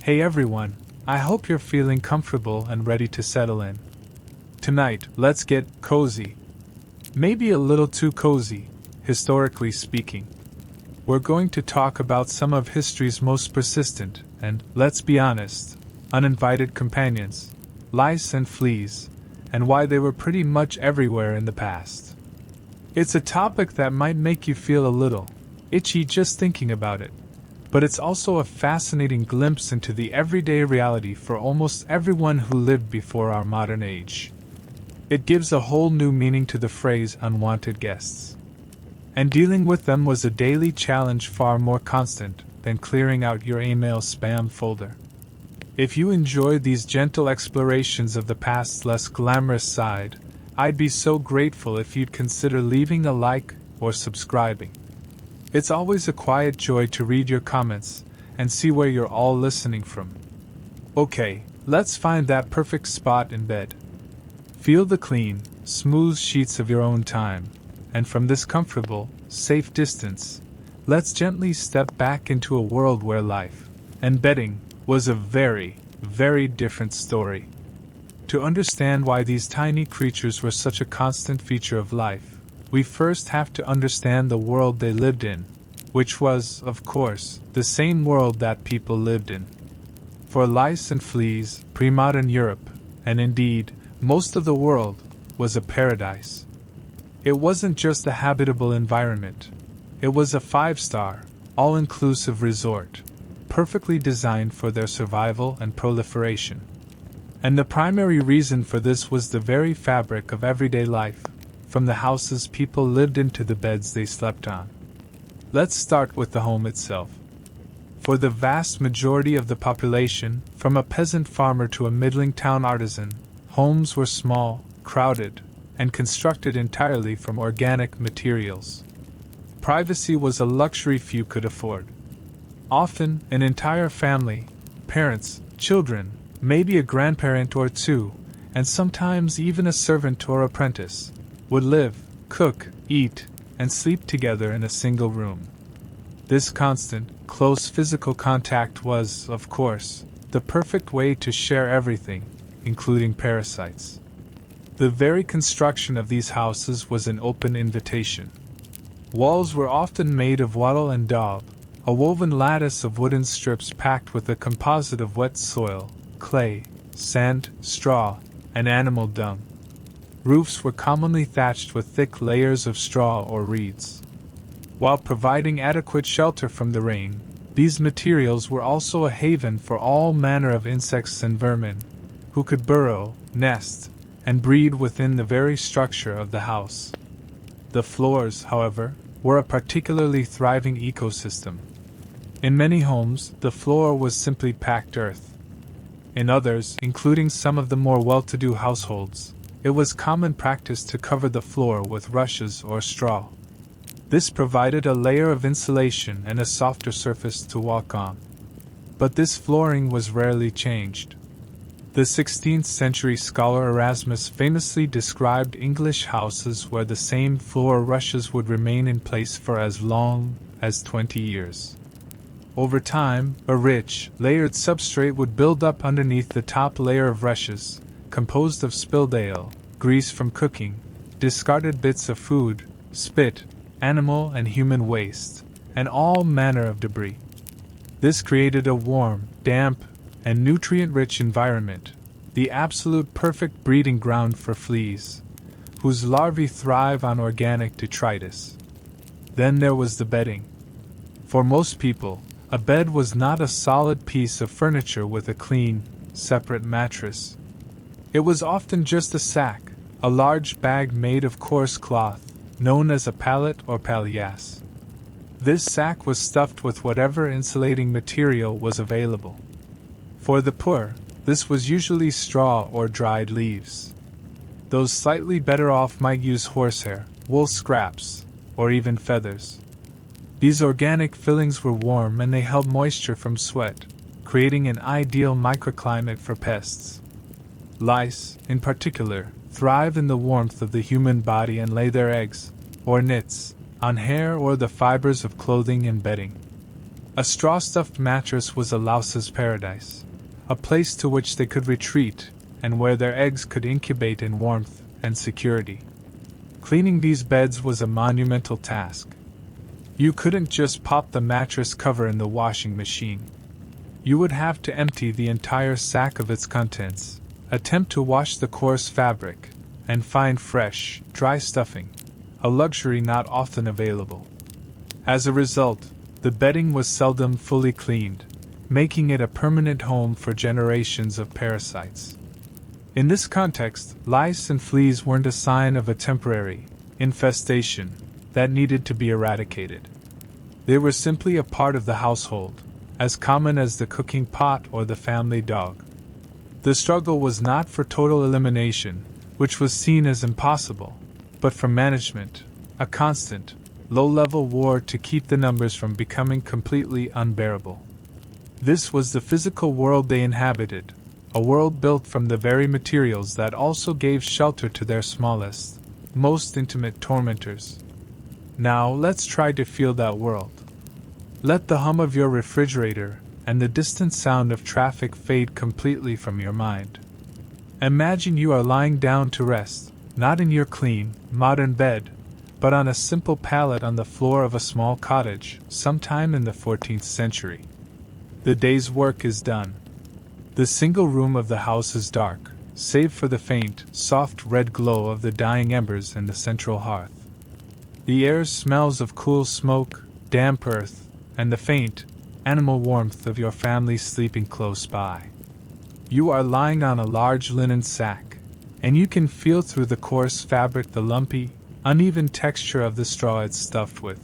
Hey everyone, I hope you're feeling comfortable and ready to settle in. Tonight, let's get cozy. Maybe a little too cozy, historically speaking. We're going to talk about some of history's most persistent and, let's be honest, uninvited companions, lice and fleas, and why they were pretty much everywhere in the past. It's a topic that might make you feel a little itchy just thinking about it, but it's also a fascinating glimpse into the everyday reality for almost everyone who lived before our modern age. It gives a whole new meaning to the phrase unwanted guests. And dealing with them was a daily challenge far more constant than clearing out your email spam folder. If you enjoy these gentle explorations of the past's less glamorous side, I'd be so grateful if you'd consider leaving a like or subscribing. It's always a quiet joy to read your comments and see where you're all listening from. Okay, let's find that perfect spot in bed. Feel the clean, smooth sheets of your own time, and from this comfortable, safe distance, let's gently step back into a world where life and bedding was a very, very different story. To understand why these tiny creatures were such a constant feature of life, we first have to understand the world they lived in, which was, of course, the same world that people lived in. For lice and fleas, pre-modern Europe, and indeed, most of the world, was a paradise. It wasn't just a habitable environment. It was a 5-star, all-inclusive resort, perfectly designed for their survival and proliferation. And the primary reason for this was the very fabric of everyday life, from the houses people lived in to the beds they slept on. Let's start with the home itself. For the vast majority of the population, from a peasant farmer to a middling town artisan, homes were small, crowded, and constructed entirely from organic materials. Privacy was a luxury few could afford. Often, an entire family, parents, children, maybe a grandparent or two, and sometimes even a servant or apprentice, would live, cook, eat, and sleep together in a single room. This constant, close physical contact was, of course, the perfect way to share everything, including parasites. The very construction of these houses was an open invitation. Walls were often made of wattle and daub, a woven lattice of wooden strips packed with a composite of wet soil, clay, sand, straw, and animal dung. Roofs were commonly thatched with thick layers of straw or reeds. While providing adequate shelter from the rain, these materials were also a haven for all manner of insects and vermin, who could burrow, nest, and breed within the very structure of the house. The floors, however, were a particularly thriving ecosystem. In many homes, the floor was simply packed earth. In others, including some of the more well-to-do households, it was common practice to cover the floor with rushes or straw. This provided a layer of insulation and a softer surface to walk on. But this flooring was rarely changed. The 16th century scholar Erasmus famously described English houses where the same floor rushes would remain in place for as long as 20 years. Over time, a rich, layered substrate would build up underneath the top layer of rushes, composed of spilled ale, grease from cooking, discarded bits of food, spit, animal and human waste, and all manner of debris. This created a warm, damp, and nutrient-rich environment, the absolute perfect breeding ground for fleas, whose larvae thrive on organic detritus. Then there was the bedding. For most people, a bed was not a solid piece of furniture with a clean, separate mattress. It was often just a sack, a large bag made of coarse cloth, known as a pallet or palliasse. This sack was stuffed with whatever insulating material was available. For the poor, this was usually straw or dried leaves. Those slightly better off might use horsehair, wool scraps, or even feathers. These organic fillings were warm and they held moisture from sweat, creating an ideal microclimate for pests. Lice, in particular, thrive in the warmth of the human body and lay their eggs, or nits, on hair or the fibers of clothing and bedding. A straw-stuffed mattress was a louse's paradise, a place to which they could retreat, and where their eggs could incubate in warmth and security. Cleaning these beds was a monumental task. You couldn't just pop the mattress cover in the washing machine. You would have to empty the entire sack of its contents, attempt to wash the coarse fabric, and find fresh, dry stuffing, a luxury not often available. As a result, the bedding was seldom fully cleaned, making it a permanent home for generations of parasites. In this context, lice and fleas weren't a sign of a temporary infestation that needed to be eradicated. They were simply a part of the household, as common as the cooking pot or the family dog. The struggle was not for total elimination, which was seen as impossible, but for management, a constant, low-level war to keep the numbers from becoming completely unbearable. This was the physical world they inhabited, a world built from the very materials that also gave shelter to their smallest, most intimate tormentors. Now let's try to feel that world. Let the hum of your refrigerator and the distant sound of traffic fade completely from your mind. Imagine you are lying down to rest, not in your clean, modern bed, but on a simple pallet on the floor of a small cottage, sometime in the 14th century. The day's work is done. The single room of the house is dark, save for the faint, soft red glow of the dying embers in the central hearth. The air smells of cool smoke, damp earth, and the faint, animal warmth of your family sleeping close by. You are lying on a large linen sack, and you can feel through the coarse fabric the lumpy, uneven texture of the straw it's stuffed with.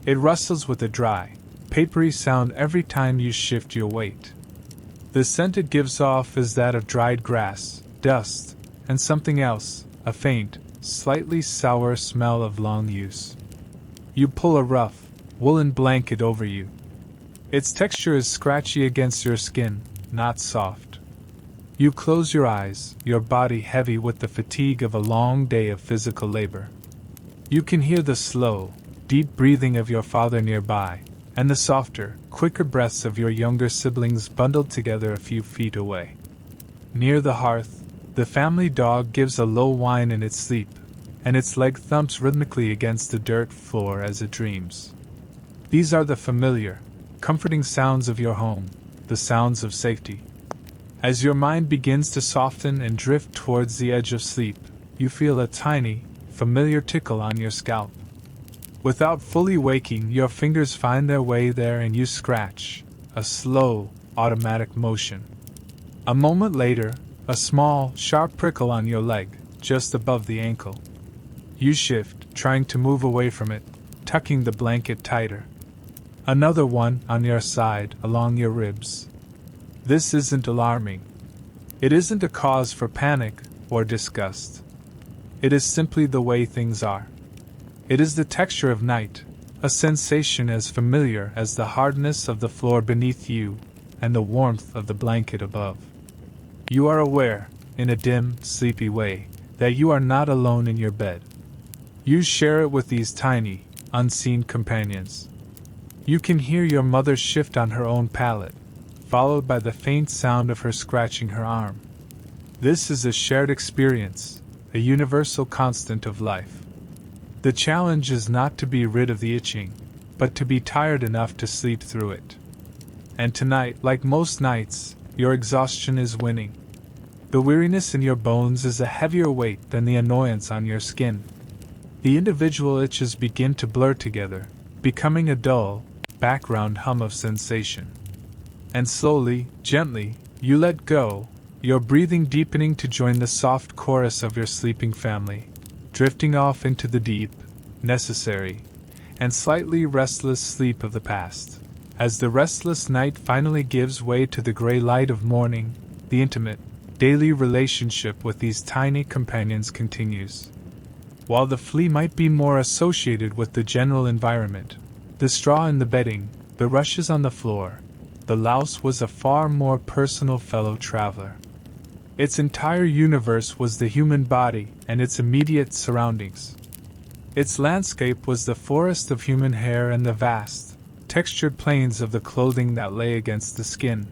It rustles with a dry, papery sound every time you shift your weight. The scent it gives off is that of dried grass, dust, and something else, a faint, slightly sour smell of long use. You pull a rough, woolen blanket over you. Its texture is scratchy against your skin, not soft. You close your eyes, your body heavy with the fatigue of a long day of physical labor. You can hear the slow, deep breathing of your father nearby, and the softer, quicker breaths of your younger siblings bundled together a few feet away. Near the hearth, the family dog gives a low whine in its sleep, and its leg thumps rhythmically against the dirt floor as it dreams. These are the familiar, comforting sounds of your home, the sounds of safety. As your mind begins to soften and drift towards the edge of sleep, you feel a tiny, familiar tickle on your scalp. Without fully waking, your fingers find their way there and you scratch, a slow, automatic motion. A moment later, a small, sharp prickle on your leg, just above the ankle. You shift, trying to move away from it, tucking the blanket tighter. Another one on your side, along your ribs. This isn't alarming. It isn't a cause for panic or disgust. It is simply the way things are. It is the texture of night, a sensation as familiar as the hardness of the floor beneath you and the warmth of the blanket above. You are aware, in a dim, sleepy way, that you are not alone in your bed. You share it with these tiny, unseen companions. You can hear your mother shift on her own pallet, followed by the faint sound of her scratching her arm. This is a shared experience, a universal constant of life. The challenge is not to be rid of the itching, but to be tired enough to sleep through it. And tonight, like most nights, your exhaustion is winning. The weariness in your bones is a heavier weight than the annoyance on your skin. The individual itches begin to blur together, becoming a dull, background hum of sensation. And slowly, gently, you let go, your breathing deepening to join the soft chorus of your sleeping family, drifting off into the deep, necessary, and slightly restless sleep of the past. As the restless night finally gives way to the gray light of morning, the intimate, daily relationship with these tiny companions continues. While the flea might be more associated with the general environment, the straw in the bedding, the rushes on the floor, the louse was a far more personal fellow traveler. Its entire universe was the human body and its immediate surroundings. Its landscape was the forest of human hair and the vast, textured planes of the clothing that lay against the skin.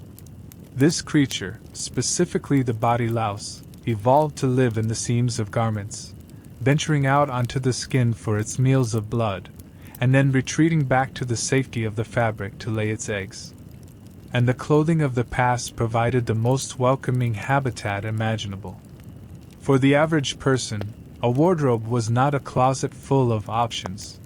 This creature, specifically the body louse, evolved to live in the seams of garments, venturing out onto the skin for its meals of blood, and then retreating back to the safety of the fabric to lay its eggs. And the clothing of the past provided the most welcoming habitat imaginable. For the average person, a wardrobe was not a closet full of options.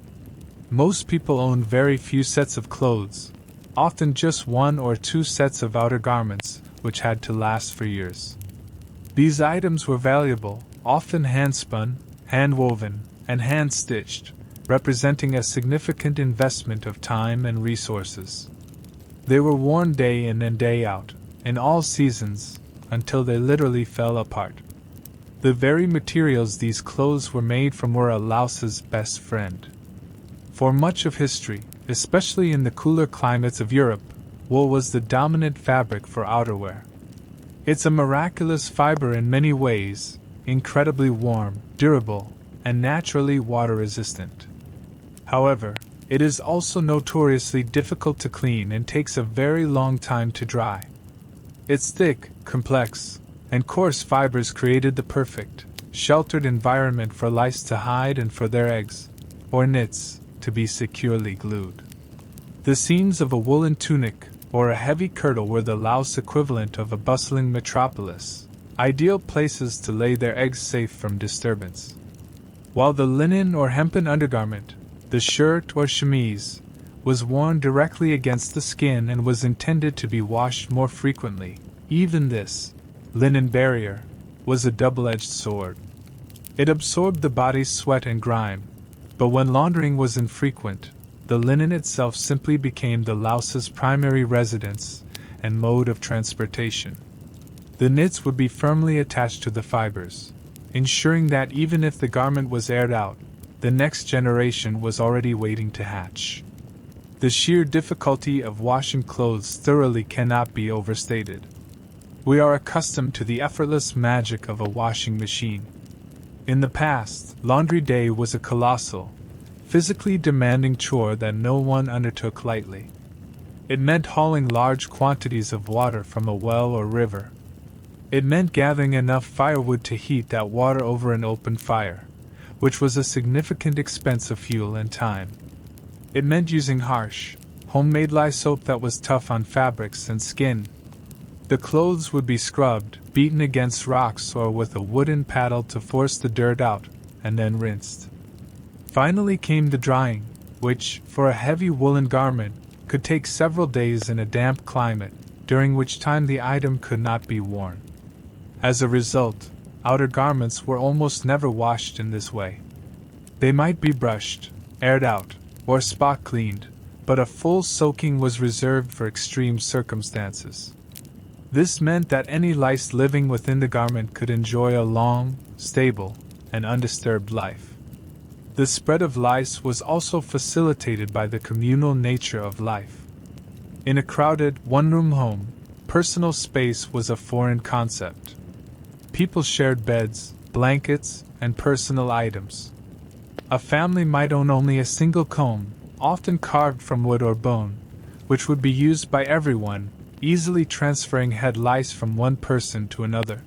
Most people owned very few sets of clothes, often just 1 or 2 sets of outer garments, which had to last for years. These items were valuable, often hand-spun, hand-woven, and hand-stitched, representing a significant investment of time and resources. They were worn day in and day out, in all seasons, until they literally fell apart. The very materials these clothes were made from were a louse's best friend. For much of history, especially in the cooler climates of Europe, wool was the dominant fabric for outerwear. It's a miraculous fiber in many ways, incredibly warm, durable, and naturally water-resistant. However, it is also notoriously difficult to clean and takes a very long time to dry. Its thick, complex, and coarse fibers created the perfect, sheltered environment for lice to hide and for their eggs, or nits, to be securely glued. The seams of a woolen tunic or a heavy kirtle were the louse equivalent of a bustling metropolis, ideal places to lay their eggs safe from disturbance. While the linen or hempen undergarment, the shirt or chemise, was worn directly against the skin and was intended to be washed more frequently, even this linen barrier was a double-edged sword. It absorbed the body's sweat and grime, but when laundering was infrequent, the linen itself simply became the louse's primary residence and mode of transportation. The knits would be firmly attached to the fibers, ensuring that even if the garment was aired out, the next generation was already waiting to hatch. The sheer difficulty of washing clothes thoroughly cannot be overstated. We are accustomed to the effortless magic of a washing machine. In the past, laundry day was a colossal, physically demanding chore that no one undertook lightly. It meant hauling large quantities of water from a well or river. It meant gathering enough firewood to heat that water over an open fire, which was a significant expense of fuel and time. It meant using harsh, homemade lye soap that was tough on fabrics and skin. The clothes would be scrubbed, beaten against rocks or with a wooden paddle to force the dirt out, and then rinsed. Finally came the drying, which, for a heavy woolen garment, could take several days in a damp climate, during which time the item could not be worn. As a result, outer garments were almost never washed in this way. They might be brushed, aired out, or spot cleaned, but a full soaking was reserved for extreme circumstances. This meant that any lice living within the garment could enjoy a long, stable, and undisturbed life. The spread of lice was also facilitated by the communal nature of life. In a crowded, one-room home, personal space was a foreign concept. People shared beds, blankets, and personal items. A family might own only a single comb, often carved from wood or bone, which would be used by everyone, easily transferring head lice from one person to another.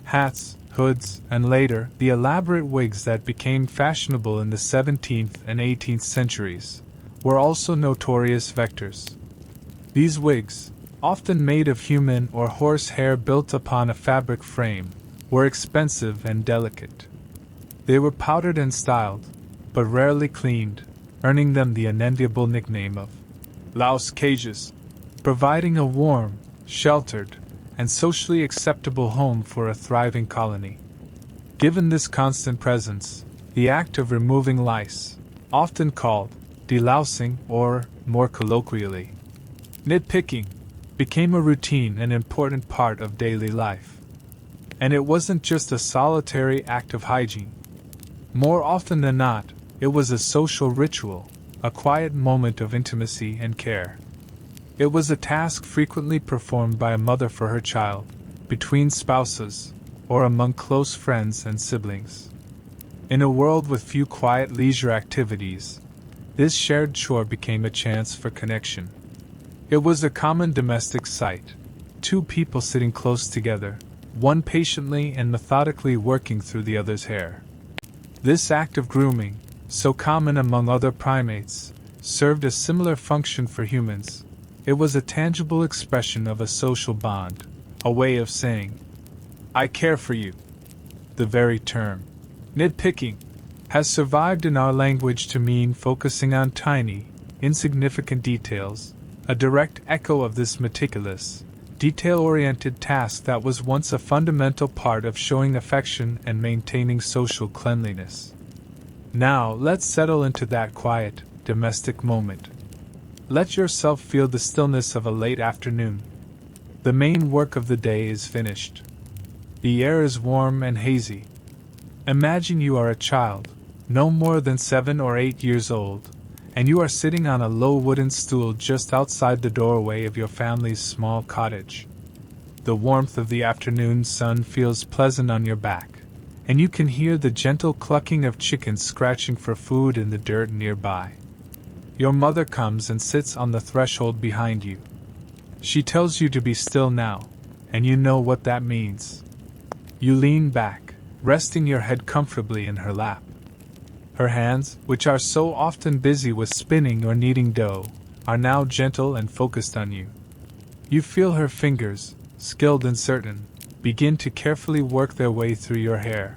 Hats, hoods, and later, the elaborate wigs that became fashionable in the 17th and 18th centuries, were also notorious vectors. These wigs, often made of human or horse hair built upon a fabric frame, were expensive and delicate. They were powdered and styled, but rarely cleaned, earning them the unenviable nickname of louse cages, providing a warm, sheltered, and socially acceptable home for a thriving colony. Given this constant presence, the act of removing lice, often called delousing or, more colloquially, nitpicking, became a routine and important part of daily life. And it wasn't just a solitary act of hygiene. More often than not, it was a social ritual, a quiet moment of intimacy and care. It was a task frequently performed by a mother for her child, between spouses, or among close friends and siblings. In a world with few quiet leisure activities, this shared chore became a chance for connection. It was a common domestic sight: two people sitting close together, one patiently and methodically working through the other's hair. This act of grooming, so common among other primates, served a similar function for humans. It was a tangible expression of a social bond, a way of saying, "I care for you." The very term, nitpicking, has survived in our language to mean focusing on tiny, insignificant details, a direct echo of this meticulous, detail-oriented task that was once a fundamental part of showing affection and maintaining social cleanliness. Now, let's settle into that quiet, domestic moment. Let yourself feel the stillness of a late afternoon. The main work of the day is finished. The air is warm and hazy. Imagine you are a child, no more than 7 or 8 years old, and you are sitting on a low wooden stool just outside the doorway of your family's small cottage. The warmth of the afternoon sun feels pleasant on your back, and you can hear the gentle clucking of chickens scratching for food in the dirt nearby. Your mother comes and sits on the threshold behind you. She tells you to be still now, and you know what that means. You lean back, resting your head comfortably in her lap. Her hands, which are so often busy with spinning or kneading dough, are now gentle and focused on you. You feel her fingers, skilled and certain, begin to carefully work their way through your hair.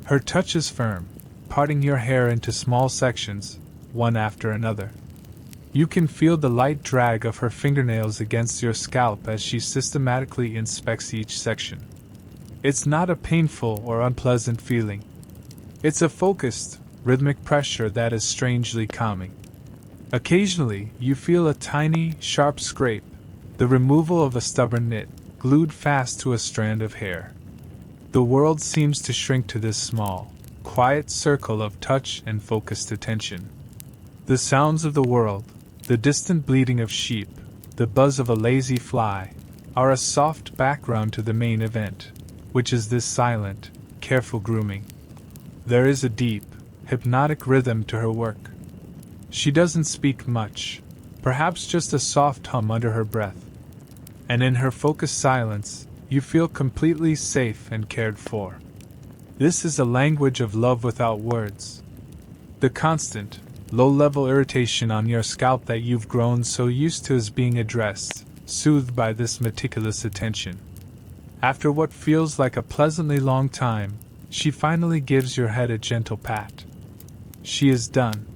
Her touch is firm, parting your hair into small sections, one after another. You can feel the light drag of her fingernails against your scalp as she systematically inspects each section. It's not a painful or unpleasant feeling. It's a focused, rhythmic pressure that is strangely calming. Occasionally, you feel a tiny, sharp scrape, the removal of a stubborn nit, glued fast to a strand of hair. The world seems to shrink to this small, quiet circle of touch and focused attention. The sounds of the world, the distant bleating of sheep, the buzz of a lazy fly, are a soft background to the main event, which is this silent, careful grooming. There is a deep, hypnotic rhythm to her work. She doesn't speak much, perhaps just a soft hum under her breath. And in her focused silence, you feel completely safe and cared for. This is a language of love without words. The constant, low-level irritation on your scalp that you've grown so used to is being addressed, soothed by this meticulous attention. After what feels like a pleasantly long time, she finally gives your head a gentle pat. She is done.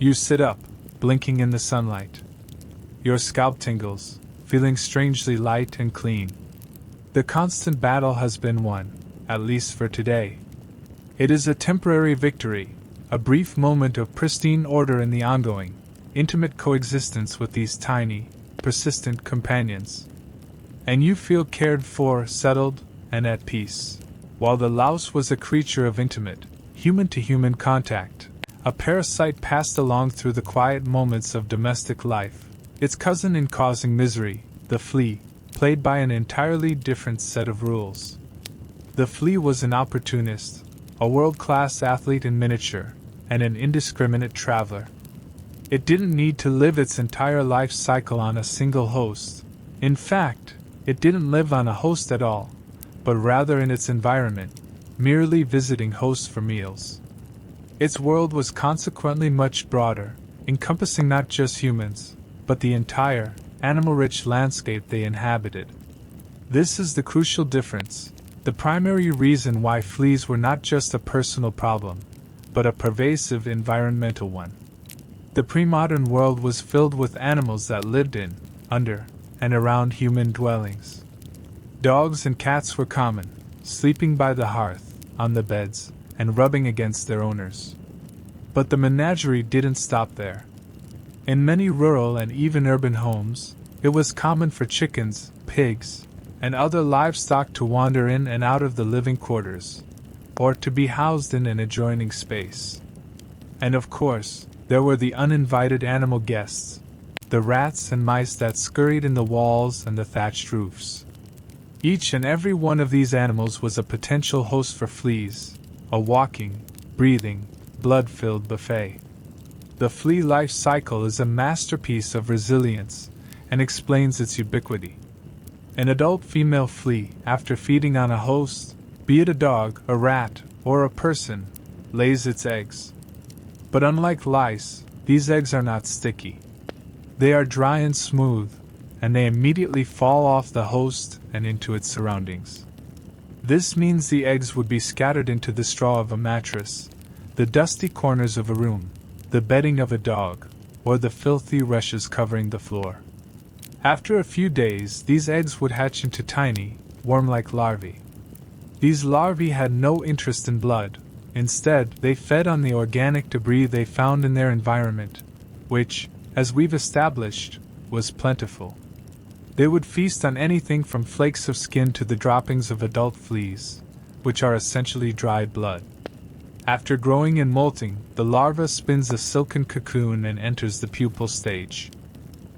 You sit up, blinking in the sunlight. Your scalp tingles, feeling strangely light and clean. The constant battle has been won, at least for today. It is a temporary victory, a brief moment of pristine order in the ongoing, intimate coexistence with these tiny, persistent companions. And you feel cared for, settled, and at peace. While the louse was a creature of intimate, human-to-human contact, a parasite passed along through the quiet moments of domestic life, its cousin in causing misery, the flea, played by an entirely different set of rules. The flea was an opportunist, a world-class athlete in miniature, and an indiscriminate traveler. It didn't need to live its entire life cycle on a single host. In fact, it didn't live on a host at all, but rather in its environment, merely visiting hosts for meals. Its world was consequently much broader, encompassing not just humans, but the entire, animal-rich landscape they inhabited. This is the crucial difference, the primary reason why fleas were not just a personal problem, but a pervasive environmental one. The pre-modern world was filled with animals that lived in, under, and around human dwellings. Dogs and cats were common, sleeping by the hearth, on the beds, and rubbing against their owners. But the menagerie didn't stop there. In many rural and even urban homes, it was common for chickens, pigs, and other livestock to wander in and out of the living quarters, or to be housed in an adjoining space. And of course, there were the uninvited animal guests, the rats and mice that scurried in the walls and the thatched roofs. Each and every one of these animals was a potential host for fleas, a walking, breathing, blood-filled buffet. The flea life cycle is a masterpiece of resilience and explains its ubiquity. An adult female flea, after feeding on a host, be it a dog, a rat, or a person, lays its eggs. But unlike lice, these eggs are not sticky. They are dry and smooth, and they immediately fall off the host and into its surroundings. This means the eggs would be scattered into the straw of a mattress, the dusty corners of a room, the bedding of a dog, or the filthy rushes covering the floor. After a few days, these eggs would hatch into tiny, worm-like larvae. These larvae had no interest in blood. Instead, they fed on the organic debris they found in their environment, which, as we've established, was plentiful. They would feast on anything from flakes of skin to the droppings of adult fleas, which are essentially dried blood. After growing and molting, the larva spins a silken cocoon and enters the pupal stage.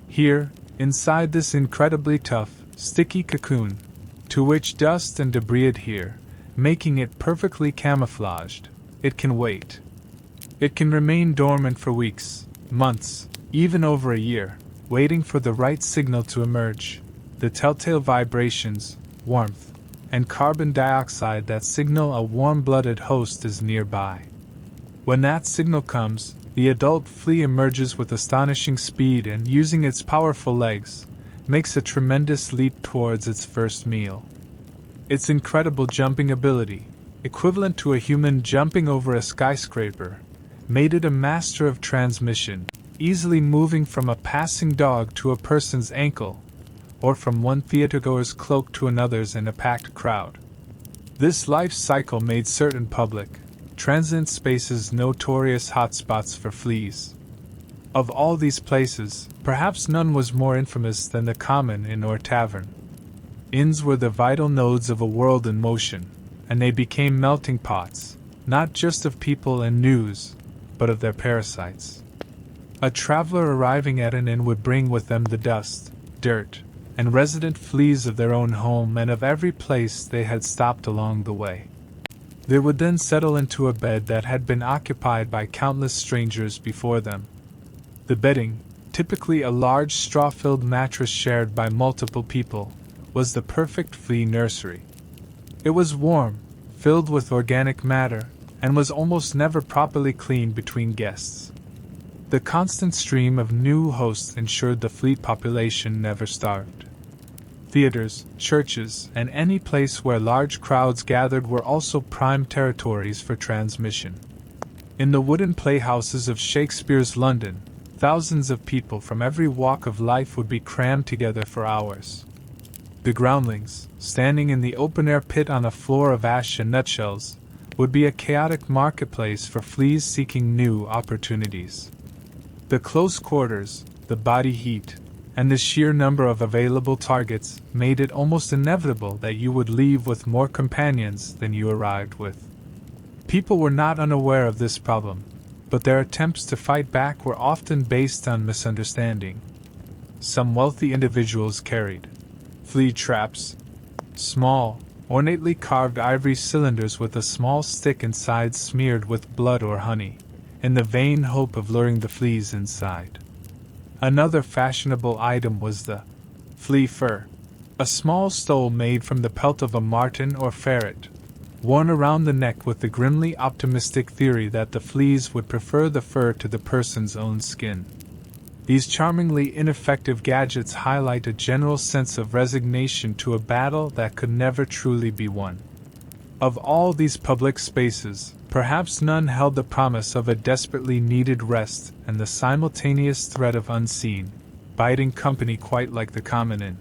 Here, inside this incredibly tough, sticky cocoon, to which dust and debris adhere, making it perfectly camouflaged, it can wait. It can remain dormant for weeks, months, even over a year, waiting for the right signal to emerge, the telltale vibrations, warmth, and carbon dioxide that signal a warm-blooded host is nearby. When that signal comes, the adult flea emerges with astonishing speed and, using its powerful legs, makes a tremendous leap towards its first meal. Its incredible jumping ability, equivalent to a human jumping over a skyscraper, made it a master of transmission, easily moving from a passing dog to a person's ankle, or from one theatergoer's cloak to another's in a packed crowd. This life cycle made certain public, transit spaces notorious hotspots for fleas. Of all these places, perhaps none was more infamous than the common inn or tavern. Inns were the vital nodes of a world in motion, and they became melting pots, not just of people and news, but of their parasites. A traveler arriving at an inn would bring with them the dust, dirt, and resident fleas of their own home and of every place they had stopped along the way. They would then settle into a bed that had been occupied by countless strangers before them. The bedding, typically a large straw-filled mattress shared by multiple people, was the perfect flea nursery. It was warm, filled with organic matter, and was almost never properly cleaned between guests. The constant stream of new hosts ensured the flea population never starved. Theaters, churches, and any place where large crowds gathered were also prime territories for transmission. In the wooden playhouses of Shakespeare's London, thousands of people from every walk of life would be crammed together for hours. The groundlings, standing in the open-air pit on a floor of ash and nutshells, would be a chaotic marketplace for fleas seeking new opportunities. The close quarters, the body heat, and the sheer number of available targets made it almost inevitable that you would leave with more companions than you arrived with. People were not unaware of this problem, but their attempts to fight back were often based on misunderstanding. Some wealthy individuals carried flea traps, small, ornately carved ivory cylinders with a small stick inside smeared with blood or honey, in the vain hope of luring the fleas inside. Another fashionable item was the flea fur, a small stole made from the pelt of a marten or ferret, worn around the neck with the grimly optimistic theory that the fleas would prefer the fur to the person's own skin. These charmingly ineffective gadgets highlight a general sense of resignation to a battle that could never truly be won. Of all these public spaces, perhaps none held the promise of a desperately needed rest and the simultaneous threat of unseen, biting company quite like the common inn.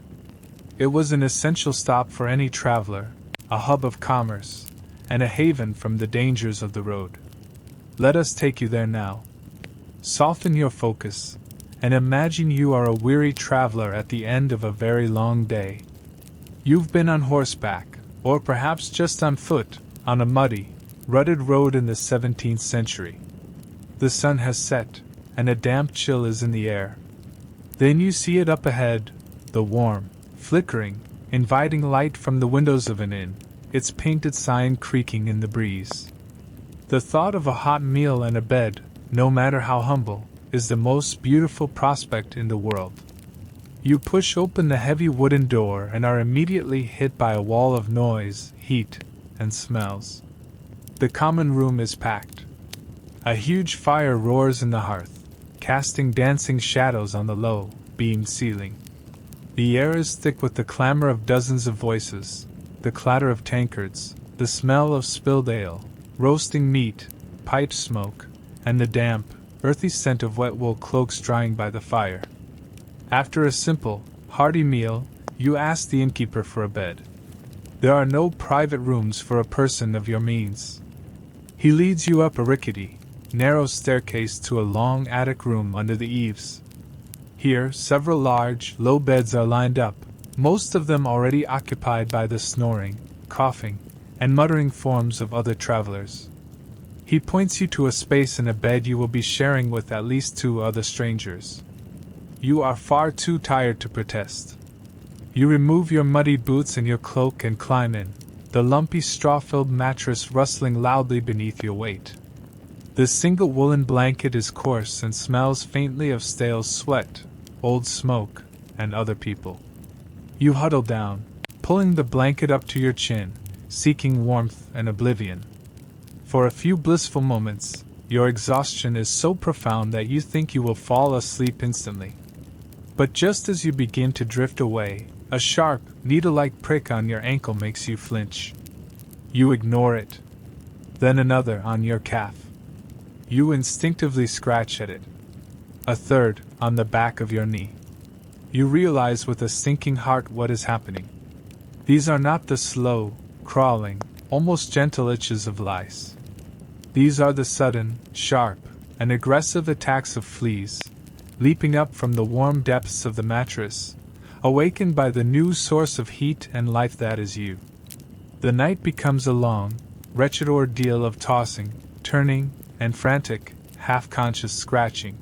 It was an essential stop for any traveler, a hub of commerce, and a haven from the dangers of the road. Let us take you there now. Soften your focus, and imagine you are a weary traveler at the end of a very long day. You've been on horseback, or perhaps just on foot, on a muddy, rutted road in the 17th century. The sun has set, and a damp chill is in the air. Then you see it up ahead, the warm, flickering, inviting light from the windows of an inn, its painted sign creaking in the breeze. The thought of a hot meal and a bed, no matter how humble, is the most beautiful prospect in the world. You push open the heavy wooden door and are immediately hit by a wall of noise, heat, and smells. The common room is packed. A huge fire roars in the hearth, casting dancing shadows on the low, beamed ceiling. The air is thick with the clamor of dozens of voices, the clatter of tankards, the smell of spilled ale, roasting meat, pipe smoke, and the damp, earthy scent of wet wool cloaks drying by the fire. After a simple, hearty meal, you ask the innkeeper for a bed. There are no private rooms for a person of your means. He leads you up a rickety, narrow staircase to a long attic room under the eaves. Here, several large, low beds are lined up, most of them already occupied by the snoring, coughing, and muttering forms of other travelers. He points you to a space in a bed you will be sharing with at least 2 other strangers. You are far too tired to protest. You remove your muddy boots and your cloak and climb in, the lumpy straw-filled mattress rustling loudly beneath your weight. The single woolen blanket is coarse and smells faintly of stale sweat, old smoke, and other people. You huddle down, pulling the blanket up to your chin, seeking warmth and oblivion. For a few blissful moments, your exhaustion is so profound that you think you will fall asleep instantly. But just as you begin to drift away, a sharp, needle-like prick on your ankle makes you flinch. You ignore it. Then another on your calf. You instinctively scratch at it. A third, on the back of your knee. You realize with a sinking heart what is happening. These are not the slow, crawling, almost gentle itches of lice. These are the sudden, sharp, and aggressive attacks of fleas, leaping up from the warm depths of the mattress, awakened by the new source of heat and life that is you. The night becomes a long, wretched ordeal of tossing, turning, and frantic, half-conscious scratching.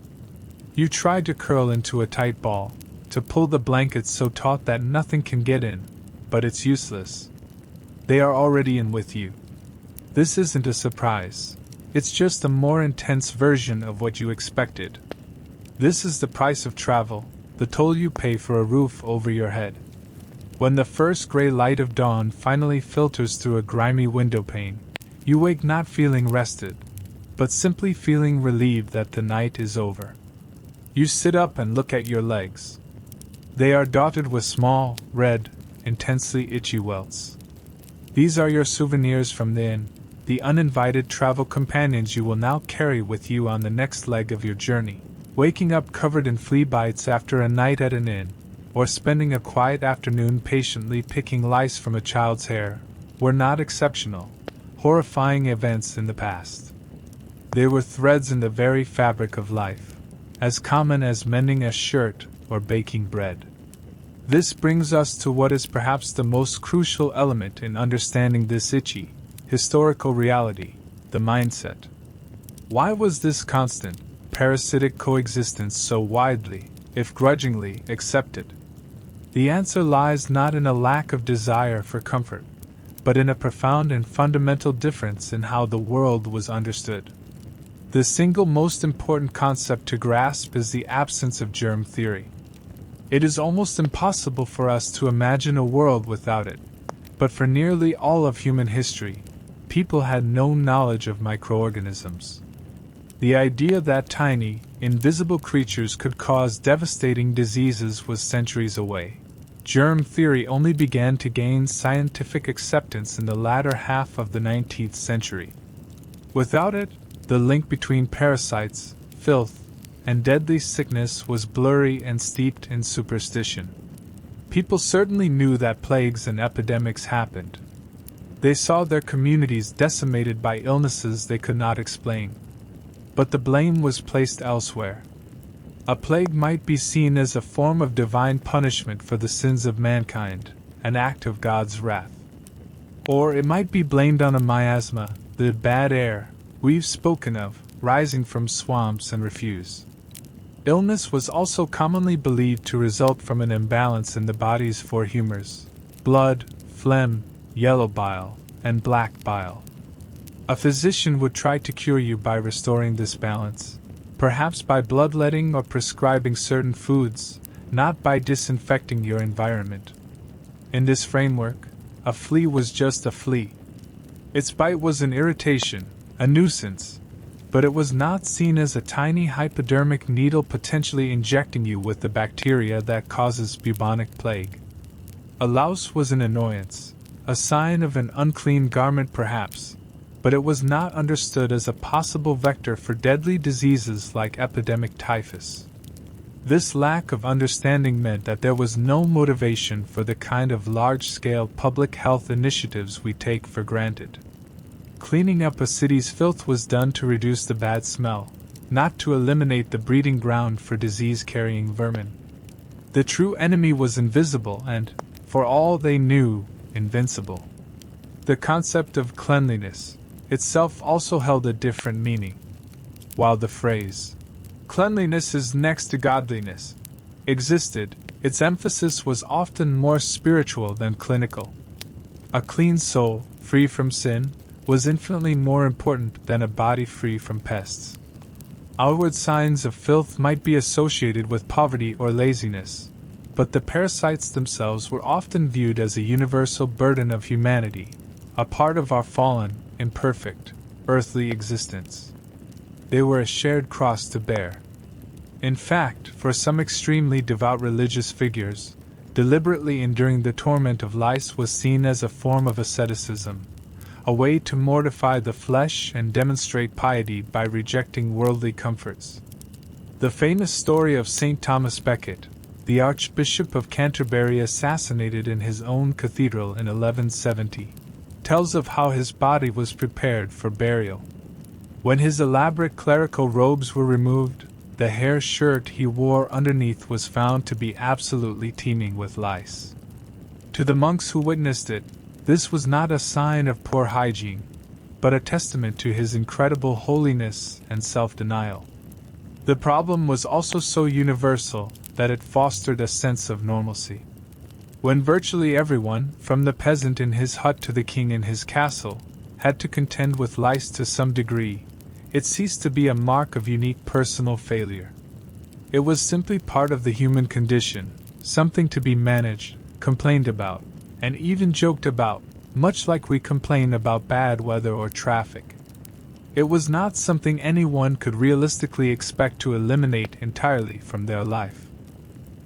You try to curl into a tight ball, to pull the blankets so taut that nothing can get in, but it's useless. They are already in with you. This isn't a surprise. It's just a more intense version of what you expected. This is the price of travel, the toll you pay for a roof over your head. When the first gray light of dawn finally filters through a grimy window pane, you wake not feeling rested, but simply feeling relieved that the night is over. You sit up and look at your legs. They are dotted with small, red, intensely itchy welts. These are your souvenirs from the inn, the uninvited travel companions you will now carry with you on the next leg of your journey. Waking up covered in flea bites after a night at an inn, or spending a quiet afternoon patiently picking lice from a child's hair, were not exceptional, horrifying events in the past. They were threads in the very fabric of life, as common as mending a shirt or baking bread. This brings us to what is perhaps the most crucial element in understanding this itchy, historical reality, the mindset. Why was this constant, parasitic coexistence so widely, if grudgingly, accepted? The answer lies not in a lack of desire for comfort, but in a profound and fundamental difference in how the world was understood. The single most important concept to grasp is the absence of germ theory. It is almost impossible for us to imagine a world without it, but for nearly all of human history, people had no knowledge of microorganisms. The idea that tiny, invisible creatures could cause devastating diseases was centuries away. Germ theory only began to gain scientific acceptance in the latter half of the 19th century. Without it, the link between parasites, filth, and deadly sickness was blurry and steeped in superstition. People certainly knew that plagues and epidemics happened. They saw their communities decimated by illnesses they could not explain. But the blame was placed elsewhere. A plague might be seen as a form of divine punishment for the sins of mankind, an act of God's wrath. Or it might be blamed on a miasma, the bad air we've spoken of, rising from swamps and refuse. Illness was also commonly believed to result from an imbalance in the body's four humors: blood, phlegm, yellow bile, and black bile. A physician would try to cure you by restoring this balance, perhaps by bloodletting or prescribing certain foods, not by disinfecting your environment. In this framework, a flea was just a flea. Its bite was an irritation, a nuisance, but it was not seen as a tiny hypodermic needle potentially injecting you with the bacteria that causes bubonic plague. A louse was an annoyance, a sign of an unclean garment perhaps, but it was not understood as a possible vector for deadly diseases like epidemic typhus. This lack of understanding meant that there was no motivation for the kind of large-scale public health initiatives we take for granted. Cleaning up a city's filth was done to reduce the bad smell, not to eliminate the breeding ground for disease-carrying vermin. The true enemy was invisible and, for all they knew, invincible. The concept of cleanliness itself also held a different meaning. While the phrase, "cleanliness is next to godliness," existed, its emphasis was often more spiritual than clinical. A clean soul, free from sin, was infinitely more important than a body free from pests. Outward signs of filth might be associated with poverty or laziness, but the parasites themselves were often viewed as a universal burden of humanity, a part of our fallen, imperfect, earthly existence. They were a shared cross to bear. In fact, for some extremely devout religious figures, deliberately enduring the torment of lice was seen as a form of asceticism, a way to mortify the flesh and demonstrate piety by rejecting worldly comforts. The famous story of St. Thomas Becket, the Archbishop of Canterbury assassinated in his own cathedral in 1170, tells of how his body was prepared for burial. When his elaborate clerical robes were removed, the hair shirt he wore underneath was found to be absolutely teeming with lice. To the monks who witnessed it, this was not a sign of poor hygiene, but a testament to his incredible holiness and self-denial. The problem was also so universal that it fostered a sense of normalcy. When virtually everyone, from the peasant in his hut to the king in his castle, had to contend with lice to some degree, it ceased to be a mark of unique personal failure. It was simply part of the human condition, something to be managed, complained about, and even joked about, much like we complain about bad weather or traffic. It was not something anyone could realistically expect to eliminate entirely from their life.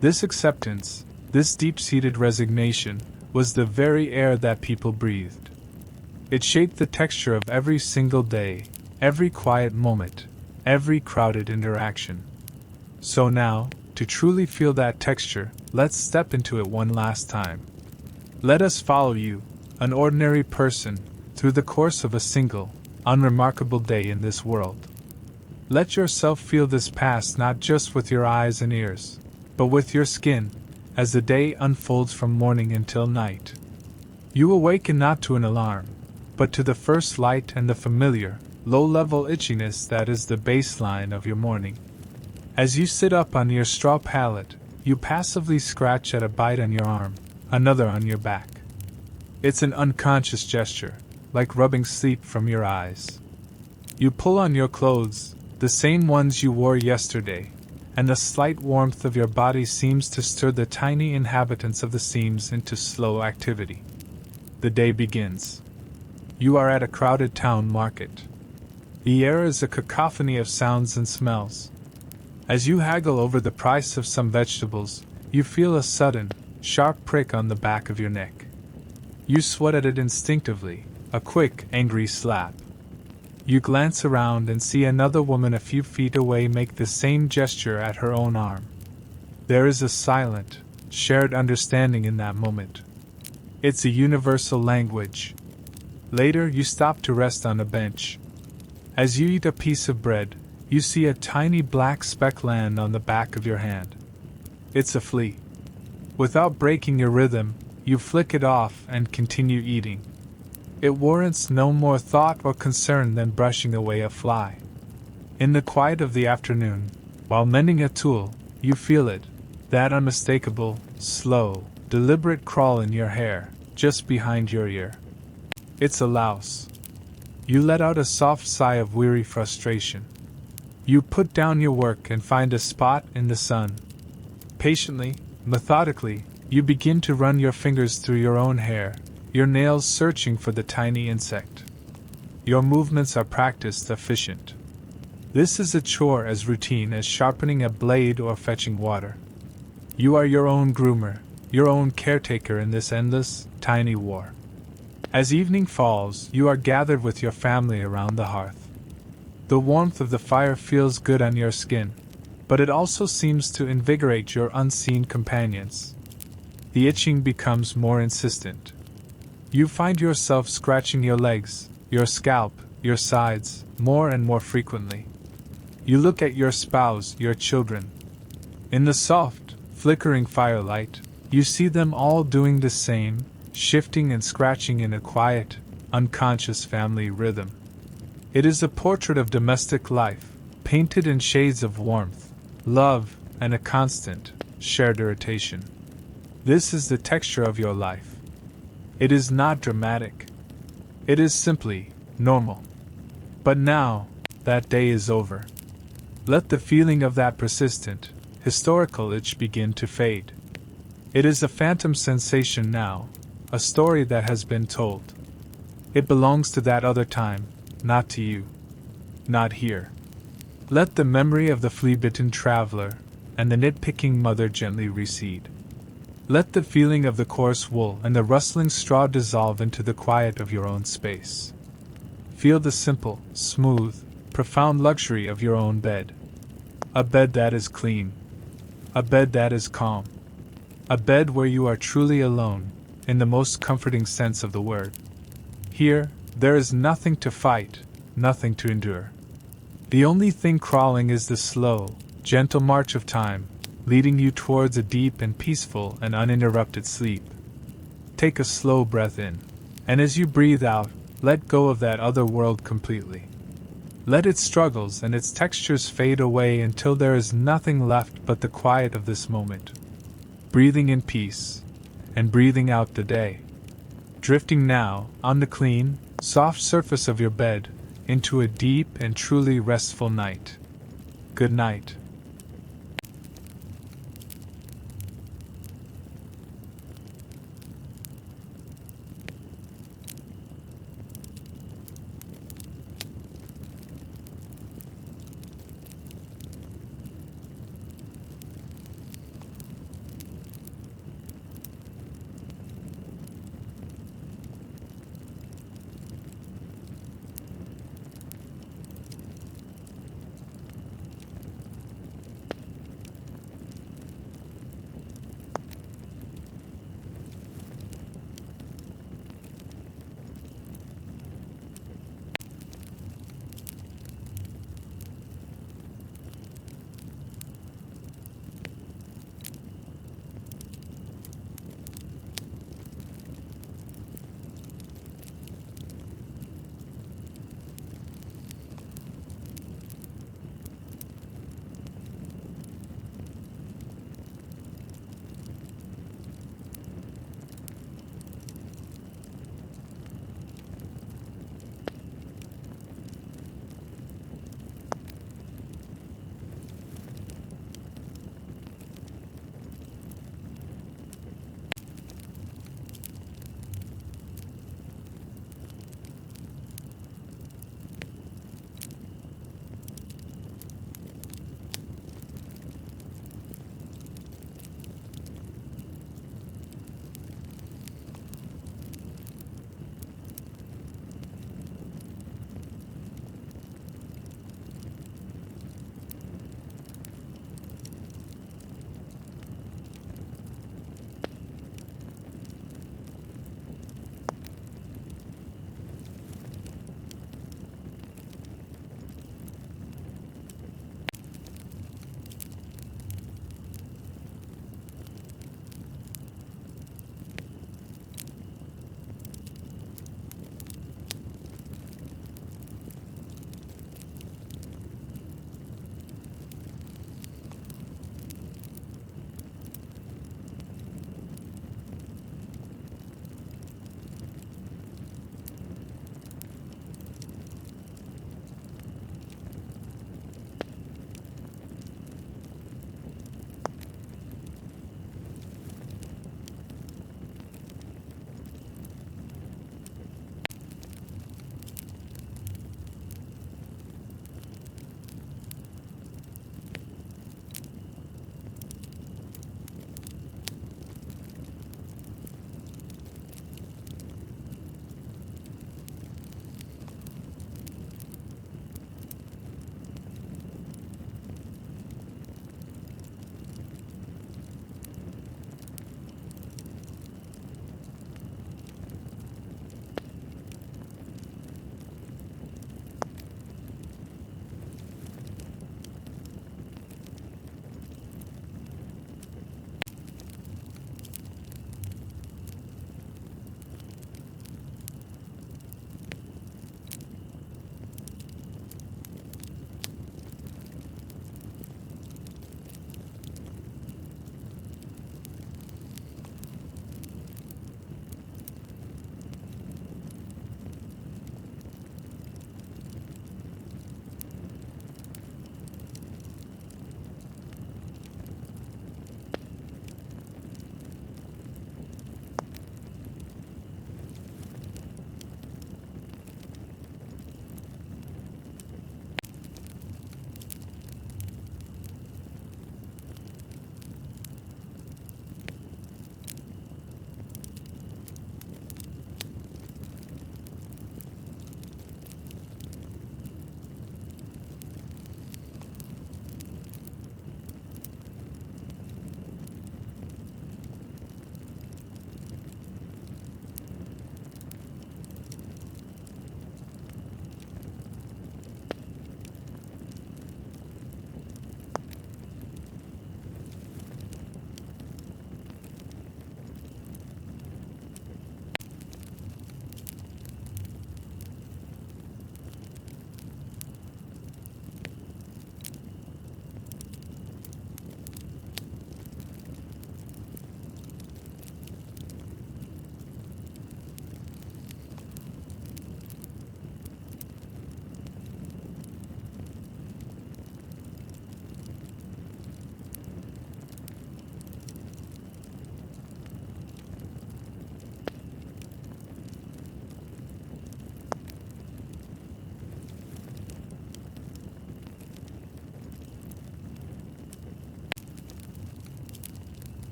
This acceptance, this deep-seated resignation, was the very air that people breathed. It shaped the texture of every single day, every quiet moment, every crowded interaction. So now, to truly feel that texture, let's step into it one last time. Let us follow you, an ordinary person, through the course of a single, unremarkable day in this world. Let yourself feel this pass not just with your eyes and ears, but with your skin, as the day unfolds from morning until night. You awaken not to an alarm, but to the first light and the familiar, low-level itchiness that is the baseline of your morning. As you sit up on your straw pallet, you passively scratch at a bite on your arm, another on your back. It's an unconscious gesture, like rubbing sleep from your eyes. You pull on your clothes, the same ones you wore yesterday, and the slight warmth of your body seems to stir the tiny inhabitants of the seams into slow activity. The day begins. You are at a crowded town market. The air is a cacophony of sounds and smells. As you haggle over the price of some vegetables, you feel a sudden, sharp prick on the back of your neck. You sweat at it instinctively, a quick, angry slap. You glance around and see another woman a few feet away make the same gesture at her own arm. There is a silent, shared understanding in that moment. It's a universal language. Later, you stop to rest on a bench. As you eat a piece of bread, you see a tiny black speck land on the back of your hand. It's a flea. Without breaking your rhythm, you flick it off and continue eating. It warrants no more thought or concern than brushing away a fly. In the quiet of the afternoon, while mending a tool, you feel it, that unmistakable, slow, deliberate crawl in your hair, just behind your ear. It's a louse. You let out a soft sigh of weary frustration. You put down your work and find a spot in the sun. Patiently, methodically, you begin to run your fingers through your own hair, your nails searching for the tiny insect. Your movements are practiced, efficient. This is a chore as routine as sharpening a blade or fetching water. You are your own groomer, your own caretaker in this endless, tiny war. As evening falls, you are gathered with your family around the hearth. The warmth of the fire feels good on your skin, but it also seems to invigorate your unseen companions. The itching becomes more insistent. You find yourself scratching your legs, your scalp, your sides, more and more frequently. You look at your spouse, your children. In the soft, flickering firelight, you see them all doing the same, shifting and scratching in a quiet, unconscious family rhythm. It is a portrait of domestic life, painted in shades of warmth, love, and a constant, shared irritation. This is the texture of your life. It is not dramatic. It is simply normal. But now, that day is over. Let the feeling of that persistent, historical itch begin to fade. It is a phantom sensation now, a story that has been told. It belongs to that other time, not to you. Not here. Let the memory of the flea-bitten traveler and the nitpicking mother gently recede. Let the feeling of the coarse wool and the rustling straw dissolve into the quiet of your own space. Feel the simple, smooth, profound luxury of your own bed. A bed that is clean. A bed that is calm. A bed where you are truly alone, in the most comforting sense of the word. Here, there is nothing to fight, nothing to endure. The only thing crawling is the slow, gentle march of time, leading you towards a deep and peaceful and uninterrupted sleep. Take a slow breath in, and as you breathe out, let go of that other world completely. Let its struggles and its textures fade away until there is nothing left but the quiet of this moment. Breathing in peace, and breathing out the day. Drifting now, on the clean, soft surface of your bed, into a deep and truly restful night. Good night.